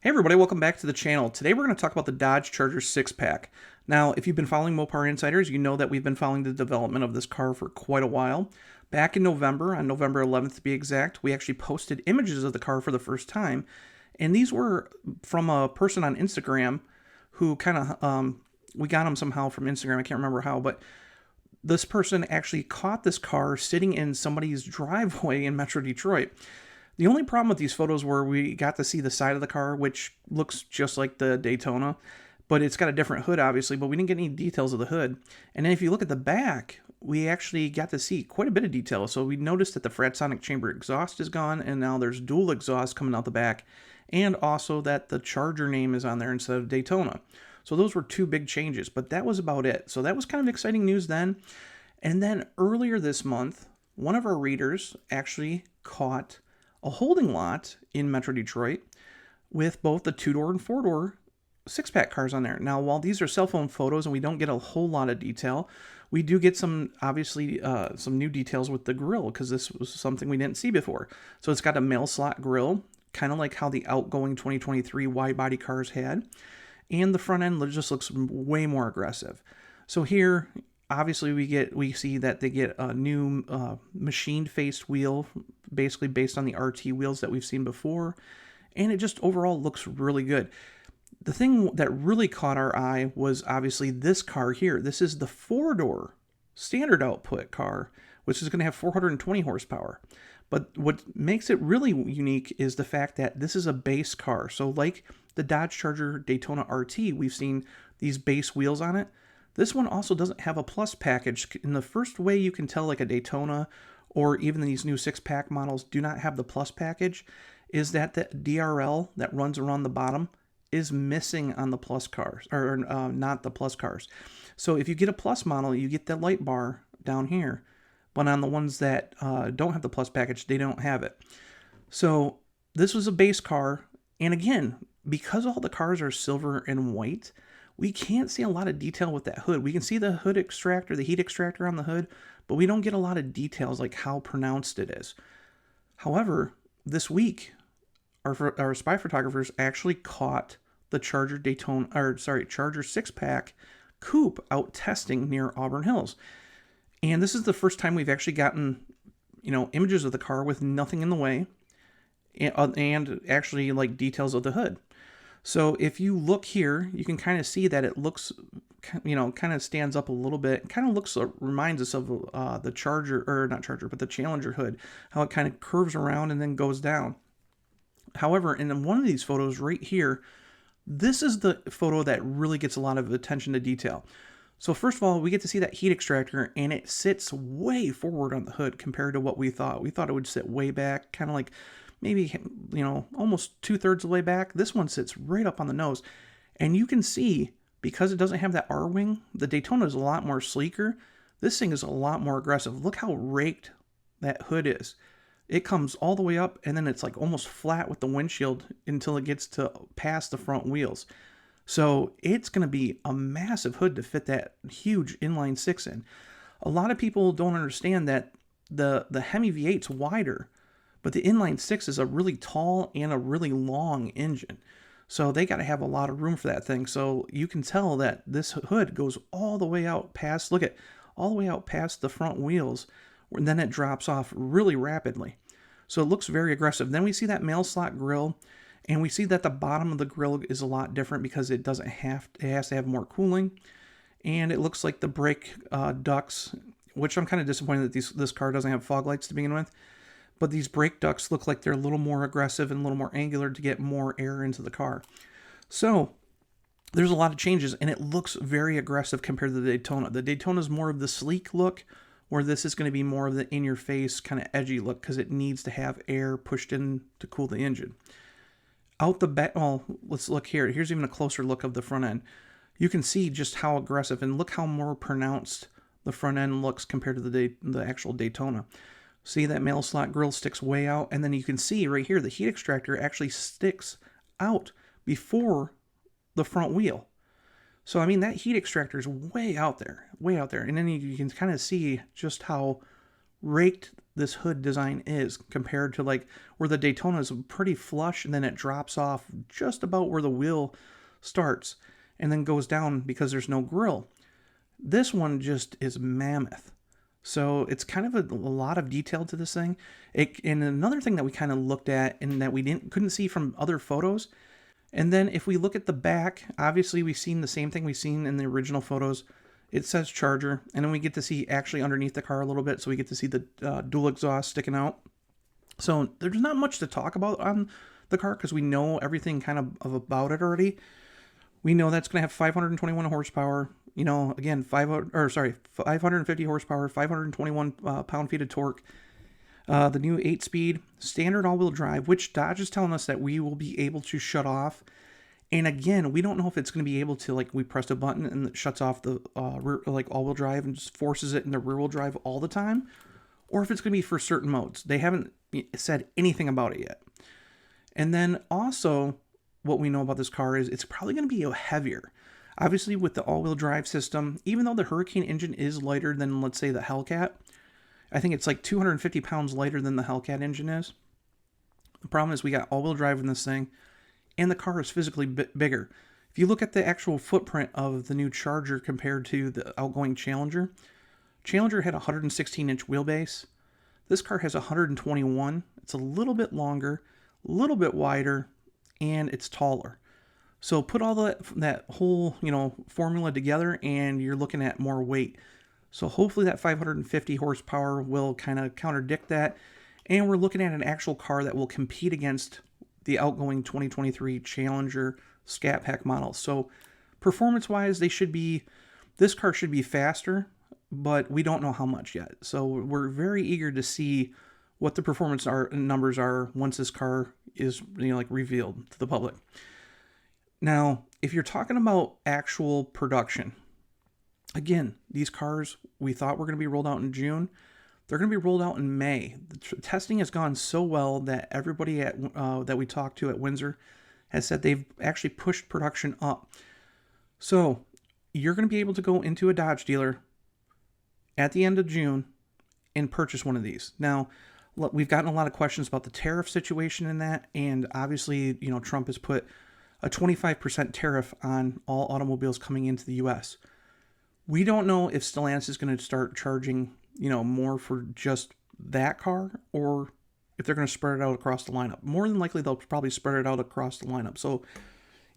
Hey everybody, welcome back to the channel. Today we're going to talk about the Dodge Charger SIXPACK. Now, if you've been following Mopar Insiders, you know that we've been following the development of this car for quite a while. Back in November, on November 11th to be exact, we actually posted images of the car for the first time. And these were from a person on Instagram who we got him somehow from Instagram, I can't remember how, but this person actually caught this car sitting in somebody's driveway in Metro Detroit. The only problem with these photos were we got to see the side of the car, which looks just like the Daytona, but it's got a different hood, obviously, but we didn't get any details of the hood. And then if you look at the back, we actually got to see quite a bit of detail. So we noticed that the Fratsonic chamber exhaust is gone, and now there's dual exhaust coming out the back, and also that the Charger name is on there instead of Daytona. So those were two big changes, but that was about it. So that was kind of exciting news then. And then earlier this month, one of our readers actually caught a holding lot in Metro Detroit with both the 2-door and 4-door six-pack cars on there. Now, while these are cell phone photos and we don't get a whole lot of detail, we do get some new details with the grille, because this was something we didn't see before. So it's got a mail slot grille, kind of like how the outgoing 2023 wide-body cars had. And the front end just looks way more aggressive. So here, obviously, we see that they get a new machined-faced wheel, basically based on the RT wheels that we've seen before, and it just overall looks really good. The thing that really caught our eye was obviously this car here. This is the 4-door standard output car, which is going to have 420 horsepower. But what makes it really unique is the fact that this is a base car. So like the Dodge Charger Daytona RT, we've seen these base wheels on it. This one also doesn't have a plus package. And the first way you can tell like a Daytona or even these new six-pack models do not have the plus package is that the DRL that runs around the bottom is missing on the plus cars, or not the plus cars. So if you get a plus model, you get the light bar down here, but on the ones that don't have the plus package, they don't have it. So this was a base car, and again, because all the cars are silver and white, we can't see a lot of detail with that hood. We can see the hood extractor, the heat extractor on the hood, but we don't get a lot of details like how pronounced it is. However, this week, our spy photographers actually caught the Charger Charger SIXPACK coupe out testing near Auburn Hills. And this is the first time we've actually gotten, images of the car with nothing in the way, and actually like details of the hood. So if you look here, you can kind of see that it looks, kind of stands up a little bit. Kind of reminds us of the Charger, or not Charger, but the Challenger hood, how it kind of curves around and then goes down. However, in one of these photos right here, this is the photo that really gets a lot of attention to detail. So first of all, we get to see that heat extractor, and it sits way forward on the hood compared to what we thought. We thought it would sit way back, kind of like maybe, almost 2/3 of the way back. This one sits right up on the nose. And you can see, because it doesn't have that R-wing, the Daytona is a lot more sleeker. This thing is a lot more aggressive. Look how raked that hood is. It comes all the way up, and then it's like almost flat with the windshield until it gets to past the front wheels. So it's going to be a massive hood to fit that huge inline six in. A lot of people don't understand that the Hemi V8's wider, but the inline six is a really tall and a really long engine. So they got to have a lot of room for that thing. So you can tell that this hood goes all the way out past, all the way out past the front wheels, and then it drops off really rapidly. So it looks very aggressive. Then we see that mail slot grille, and we see that the bottom of the grille is a lot different because it has to have more cooling. And it looks like the brake ducts, which I'm kind of disappointed that this car doesn't have fog lights to begin with. But these brake ducts look like they're a little more aggressive and a little more angular to get more air into the car. So there's a lot of changes, and it looks very aggressive compared to the Daytona. The Daytona is more of the sleek look, where this is going to be more of the in-your-face kind of edgy look because it needs to have air pushed in to cool the engine. Out the back, let's look here. Here's even a closer look of the front end. You can see just how aggressive, and look how more pronounced the front end looks compared to the actual Daytona. See that mail slot grill sticks way out, and then you can see right here the heat extractor actually sticks out before the front wheel. So I mean, that heat extractor is way out there, and then you can kind of see just how raked this hood design is compared to like where the Daytona is pretty flush and then it drops off just about where the wheel starts and then goes down because there's no grille. This one just is mammoth. So it's kind of a lot of detail to this thing. And another thing that we kind of looked at and that we couldn't see from other photos. And then if we look at the back, obviously we've seen the same thing we've seen in the original photos. It says Charger, and then we get to see actually underneath the car a little bit, so we get to see the dual exhaust sticking out. So there's not much to talk about on the car because we know everything kind of about it already. We know that's going to have 521 horsepower. You know, again, 550 horsepower, 521 pound-feet of torque. The new 8-speed standard all-wheel drive, which Dodge is telling us that we will be able to shut off. And again, we don't know if it's going to be able to, like, we press a button and it shuts off the rear, like all-wheel drive and just forces it into rear-wheel drive all the time, or if it's going to be for certain modes. They haven't said anything about it yet. And then also, what we know about this car is it's probably going to be heavier. Obviously, with the all-wheel drive system, even though the Hurricane engine is lighter than, let's say, the Hellcat, I think it's like 250 pounds lighter than the Hellcat engine is. The problem is we got all-wheel drive in this thing, and the car is physically bigger. If you look at the actual footprint of the new Charger compared to the outgoing Challenger, Challenger had a 116-inch wheelbase. This car has 121. It's a little bit longer, a little bit wider, and it's taller. So put all that whole, formula together and you're looking at more weight. So hopefully that 550 horsepower will kind of contradict that. And we're looking at an actual car that will compete against the outgoing 2023 Challenger Scat Pack model. So performance-wise, this car should be faster, but we don't know how much yet. So we're very eager to see what the performance numbers are once this car is revealed to the public. Now, if you're talking about actual production, again, these cars we thought were going to be rolled out in June. They're going to be rolled out in May. The testing has gone so well that everybody that we talked to at Windsor has said they've actually pushed production up. So you're going to be able to go into a Dodge dealer at the end of June and purchase one of these. Now, we've gotten a lot of questions about the tariff situation in that, and obviously, Trump has put a 25% tariff on all automobiles coming into the U.S. We don't know if Stellantis is going to start charging, more for just that car, or if they're going to spread it out across the lineup. More than likely, they'll probably spread it out across the lineup. So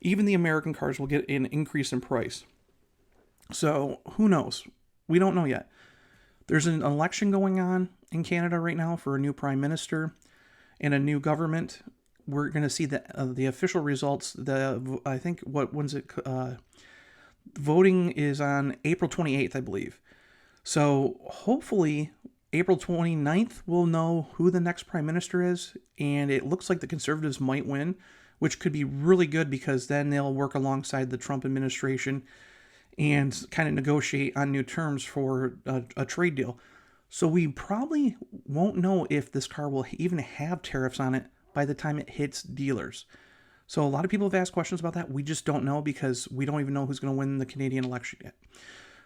even the American cars will get an increase in price. So who knows? We don't know yet. There's an election going on in Canada right now for a new prime minister and a new government. We're going to see the official results. Voting is on April 28th, I believe. So hopefully April 29th we'll know who the next prime minister is, and it looks like the Conservatives might win, which could be really good because then they'll work alongside the Trump administration and kind of negotiate on new terms for a trade deal. So we probably won't know if this car will even have tariffs on it by the time it hits dealers. So a lot of people have asked questions about that. We just don't know because we don't even know who's going to win the Canadian election yet.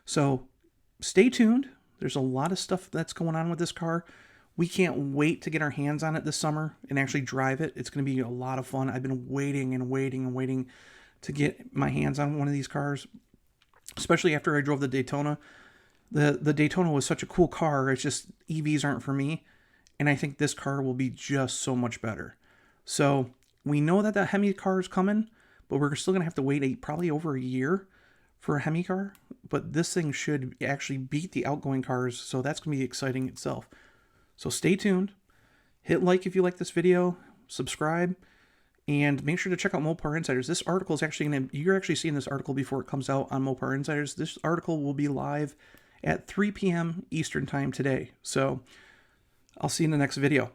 So stay tuned. There's a lot of stuff that's going on with this car. We can't wait to get our hands on it this summer and actually drive it. It's going to be a lot of fun. I've been waiting to get my hands on one of these cars, especially after I drove the Daytona. The Daytona was such a cool car. It's just EVs aren't for me. And I think this car will be just so much better. So we know that the Hemi car is coming, but we're still going to have to wait probably over a year for a Hemi car. But this thing should actually beat the outgoing cars, so that's going to be exciting itself. So stay tuned. Hit like if you like this video. Subscribe. And make sure to check out Mopar Insiders. This article is you're actually seeing this article before it comes out on Mopar Insiders. This article will be live at 3 p.m. Eastern Time today. So I'll see you in the next video.